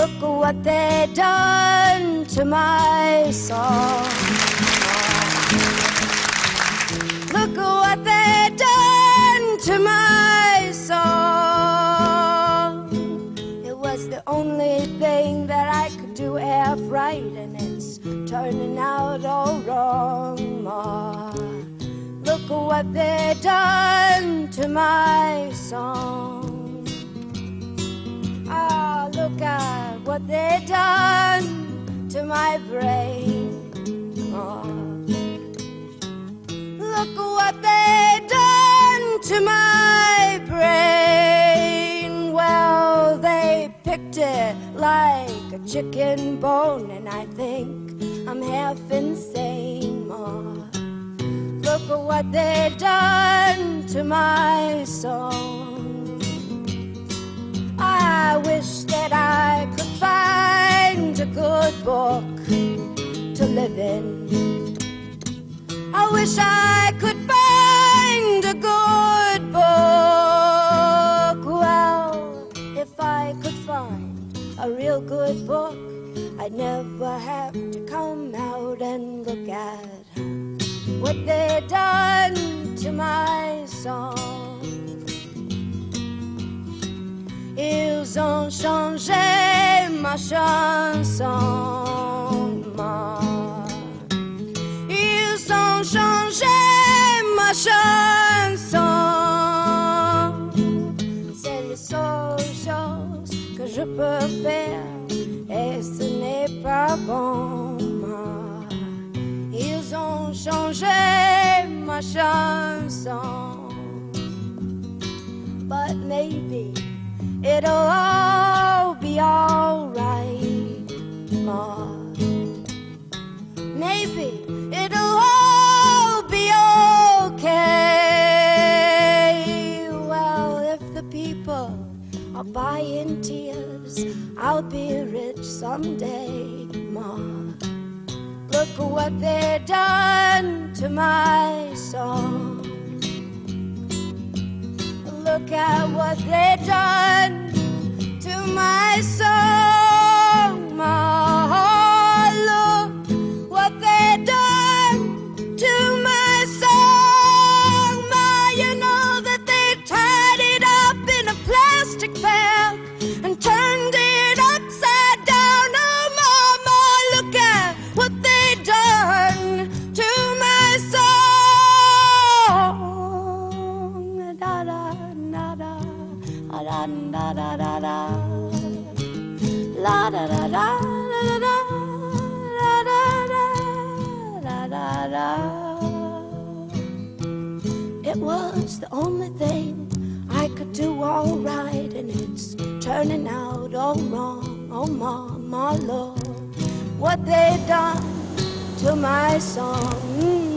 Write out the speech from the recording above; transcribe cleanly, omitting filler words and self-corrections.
Look what they done to my song. Look what they done to my song. It was the only thing that I could do half right, and it's turning out all wrong, Ma. Look what they done to my song. Ah, look at what they done to my brain, Ma. Look what they done to my brain. Well, they picked it like a chicken bone, and I think I'm half insane, Ma. Look at what they done to my song. I wish that I could find a good book to live in. I wish I could find a good book. Well, if I could find a real good book, I'd never have to come out and look at what they done to my song. Ils ont changé ma chanson, Ma. Ils ont changé ma chanson. C'est la seule chose que je peux faire, et ce n'est pas bon, Ma. Ils ont changé ma chanson. But maybe it'll all be alright, Ma. Maybe it'll all be okay. Well, if the people are buying tears, I'll be rich someday, Ma. Look at what they done to my song. Look at what they done to my song, Ma. Look what they done to my song, Ma. You know that they tied it up in a plastic bag and turned it upside down. Oh, Mama, look at what they done to my song. Da da da da da da da da da, la da da da da da da da da da. It was the only thing I could do all right, and it's turning out all wrong. Oh, Mama, Lord, what they done to my song.